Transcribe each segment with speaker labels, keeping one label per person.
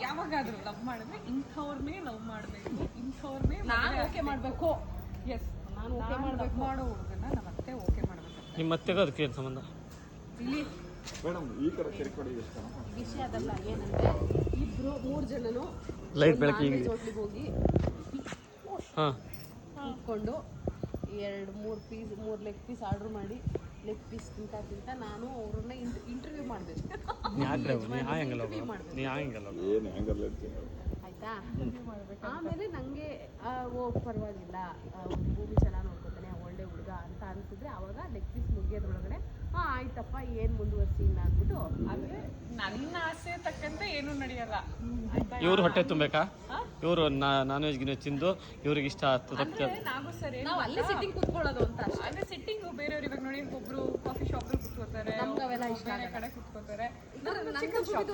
Speaker 1: ಯಾವಾಗಾದ್ರೂ ಲವ್ ಮಾಡಿದ್ರೆ ಇಂಥವ್ರನ್ನೇ ಲವ್ ಮಾಡಬೇಕು, ಇಂಥವ್ರನ್ನೇ
Speaker 2: ನಾನು ಓಕೆ ಮಾಡಬೇಕು.
Speaker 1: ಎಸ್, ನಾನು ಓಕೆ ಮಾಡಬೇಕು ಮಾಡೋ ಹುಡುಗನ ನಮ್ಮ ಅತ್ತೆ ಓಕೆ ಮಾಡಬೇಕು.
Speaker 3: ನಿಮ್ಮ ಅತ್ತೆಗೂ ಅದಕ್ಕೆ ಏನು ಸಂಬಂಧ?
Speaker 1: ಇಲ್ಲಿ
Speaker 4: ಮೇಡಮ್ ಈ ಕಡೆ ತಿರ್ಕೊಡಿ
Speaker 2: ವಿಷಯ ಅದಲ್ಲ. ಏನಂದ್ರೆ ಇಬ್ರು 3 ಜನನು
Speaker 3: ಲೈಟ್ ಬೆಳಕಿಗೆ
Speaker 2: ಹೋಟ್ಲಿಗೆ ಹೋಗಿ
Speaker 3: ಹಾಂ
Speaker 2: ಕೂತ್ಕೊಂಡು 2-3 ಲೆಗ್ ಪೀಸ್ ಆರ್ಡ್ರ್ ಮಾಡಿ ಲೆಗ್ ಪೀಸ್ ತಿಂತ ನಾನು ಅವ್ರನ್ನ ಇಂಟರ್ವ್ಯೂ ಮಾಡಬೇಕು.
Speaker 4: ಏನು ಹ್ಯಾಂಗಲ್ಲ
Speaker 2: ಆಯ್ತಾ? ಆಮೇಲೆ ನನಗೆ ಪರವಾಗಿಲ್ಲ, ಭೂಮಿ ಚೆನ್ನಾಗಿ ನೋಡ್ಕೊತಾನೆ, ಒಳ್ಳೆ ಹುಡುಗ ಅಂತ ಅನ್ಸಿದ್ರೆ ಅವಾಗ ಲೆಗ್ ಪೀಸ್ ಮುಗಿಯೋದ್ರೊಳಗಡೆ ಆಯ್ತಪ್ಪ ಏನು ಮುಂದುವರ್ಸಿಲ್ಲ ಅಂದ್ಬಿಟ್ಟು.
Speaker 1: ಆದ್ರೆ ನನ್ನ ಆಸೆ ತಕ್ಕಂತೆ ಏನು ನಡೆಯಲ್ಲ.
Speaker 3: ಇವ್ರು ಹೊಟ್ಟೆ ತುಂಬಬೇಕಾ? ಇವರು ನಾನ್ ವೆಜ್ ಗಿನ ತಿಂದು ಇವ್ರಿಗೆ ಇಷ್ಟ
Speaker 1: ಅಂದ್ರೆ ನಾವು ಸರಿ
Speaker 2: ನಾವು ಅಲ್ಲೇ ಸಿಟ್ಟಿಂಗ್ ಕೂತ್ಕೊಳ್ಳೋದು ಅಂತ ಅಷ್ಟೇ.
Speaker 1: ಅಂದ್ರೆ ಸಿಟ್ಟಿಂಗ್ ಬೇರೆಯವ್ರು ಇವಾಗ ನೋಡಿ ಒಬ್ರು ಕಾಫಿ ಶಾಪ್ ಕೂತ್ಕೋತಾರೆ,
Speaker 2: ನಮ್ಗೆ ಅವೆಲ್ಲ ಇಷ್ಟ
Speaker 1: ಬೇರೆ ಕಡೆ ಕೂತ್ಕೋತಾರೆ.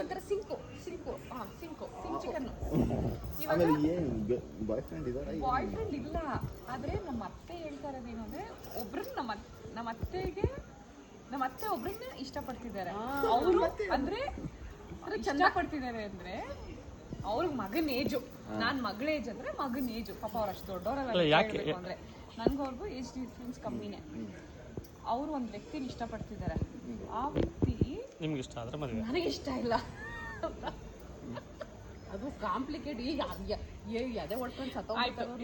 Speaker 2: ಒಂಥರ ಸಿಂಕು ಚಿಕನ್.
Speaker 4: ಆಮೇಲೆ ಏನು ಬಾಯ್ ಫ್ರೆಂಡ್ ಇದಾರೆ?
Speaker 1: ಬಾಯ್ ಫ್ರೆಂಡ್ ಇಲ್ಲ, ಆದ್ರೆ ನಮ್ಮ ಅತ್ತೆ ಹೇಳ್ತಾ ಇರೋದೇನು ಅಂದ್ರೆ ಒಬ್ರನ್ನ ನಮ್ಮ ಅತ್ತೆ ಒಬ್ರನ್ನ ಇಷ್ಟಪಡ್ತಿದ್ದಾರೆ. ಅವರು ಅಂದ್ರೆ ಚಂದ ಪಡ್ತಿದ್ದಾರೆ ಅಂದ್ರೆ ಅವ್ರಿಗೆ ಮಗನ ಏಜು, ನಾನ್ ಮಗಳ ಏಜ್ ಅಂದ್ರೆ ಮಗನ ಏಜು. ಪಾಪ ಅವ್ರು ಅಷ್ಟು ದೊಡ್ಡವರಲ್ಲ ಅಂದ್ರೆ ನನ್ಗವ್ರಿಗೂ ಏಜ್ ಡಿಫ್ರೆನ್ಸ್ ಕಮ್ಮಿನೇ. ಅವರು ಒಂದು ವ್ಯಕ್ತಿನ ಇಷ್ಟಪಡ್ತಿದ್ದಾರೆ. ಆ ವ್ಯಕ್ತಿ
Speaker 3: ನಿಮ್ಗೆ ಇಷ್ಟ ಆದ್ರೆ ಮದುವೆ,
Speaker 2: ನನಗೆ ಇಷ್ಟ ಇಲ್ಲ. ಅದು ಕಾಂಪ್ಲಿಕೇಟ್. ಈಗ ಅದೇ ಹೊಡ್ಕೊಂಡು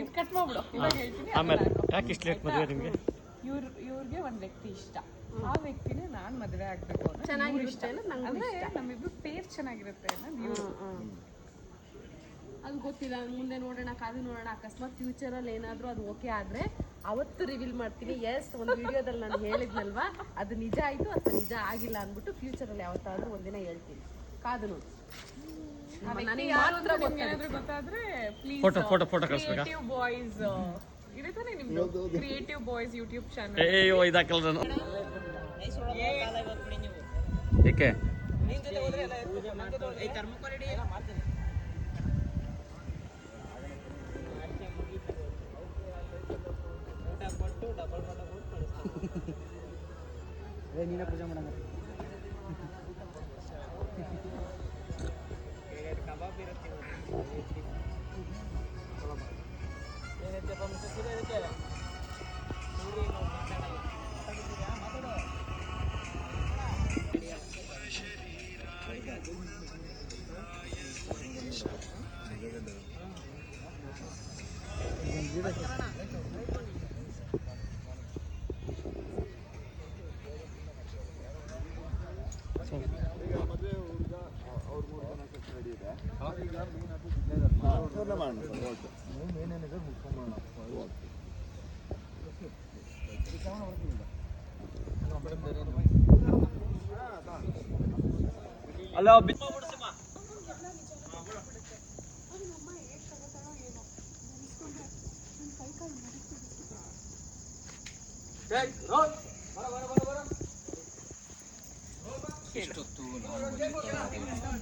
Speaker 1: ಇದು ಕಟ್ ಮಾಡ್ಬಿಡು. ಇವಾಗ ಹೇಳ್ತೀನಿ.
Speaker 3: ಆಮೇಲೆ ಯಾಕೆ ಇಷ್ಟು ಲೇಟ್ ಮದುವೆ ನಿಮಗೆ?
Speaker 1: ಇವ್ರಿಗೆ ಒಂದು ವ್ಯಕ್ತಿ ಇಷ್ಟ, ಆ ವ್ಯಕ್ತಿನೇ ನಾನ್ ಮದುವೆ ಆಗ್ಬೇಕು ಅನ್ನೋ
Speaker 2: ಚೆನ್ನಾಗಿರುತ್ತೆ
Speaker 1: ಅಂದ್ರೆ ನಮ್ಮಿಬ್ರು ಪೇರ್ ಚೆನ್ನಾಗಿರುತ್ತೆ ಅನ್ನೋದು ಇವ್ರು.
Speaker 2: ಅದು ಗೊತ್ತಿಲ್ಲ, ಮುಂದೆ ನೋಡೋಣ, ಕಾದು ನೋಡೋಣ. ಅಕಸ್ಮಾತ್ ಫ್ಯೂಚರಲ್ಲಿ ಏನಾದರೂ ಅದು ಓಕೆ ಆದರೆ ಅವತ್ತು ರಿವೀಲ್ ಮಾಡ್ತೀನಿ. ಎಸ್, ಒಂದು ವಿಡಿಯೋದಲ್ಲಿ ನಾನು ಹೇಳಿದ್ನಲ್ವಾ, ಅದು ನಿಜ ಆಯಿತು ಅಥವಾ ನಿಜ ಆಗಿಲ್ಲ ಅಂದ್ಬಿಟ್ಟು ಫ್ಯೂಚರಲ್ಲಿ ಯಾವತ್ತಾದ್ರೂ ಒಂದಿನ ಹೇಳ್ತೀನಿ. ಕಾದು ನೋಡಿ. ನನಗೆ ಮಾತ್ರ
Speaker 1: ಗೊತ್ತಾದ್ರೆ ಪ್ಲೀಸ್
Speaker 3: ಫೋಟೋ ಕಳಿಸ್ಬೇಕಾ?
Speaker 1: ಕ್ರಿಯೇಟಿವ್ ಬಾಯ್ಸ್ ಇದೆ ತಾನೇ ನಿಮ್ದು, ಕ್ರಿಯೇಟಿವ್ ಬಾಯ್ಸ್ ಯೂಟ್ಯೂಬ್ ಚಾನಲ್.
Speaker 3: ಅಯ್ಯೋ ಇದಾಕಲ್ಲ ನಾನು. ಏಕೆ
Speaker 5: ನೀನೇ ಪೂಜೆ ಮಾಡೋಣ.
Speaker 4: ಮದುವೆ ಹುಡುಗ ಅವ್ರ 3 ಜನ ಕೆಲಸ ರೆಡಿ ಇದೆ. ಈಗ ಮೇನ್ ಅದು ಮಾಡೋಣ ಸರ್. ಓಕೆ, ಏನೇನಿದೆ ಮುಗಿಸ್ಕೊಂಬೋಣ.
Speaker 3: ಅಲ್ಲ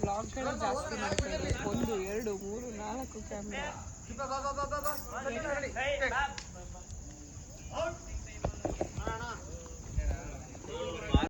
Speaker 1: ಬ್ಲಾಗ್ಗಳು ಜಾಸ್ತಿ ಮಾಡ್ತಾ ಇದ್ದಾರೆ. 1, 2, 3, 4 ಕ್ಯಾಮ್ರಾ.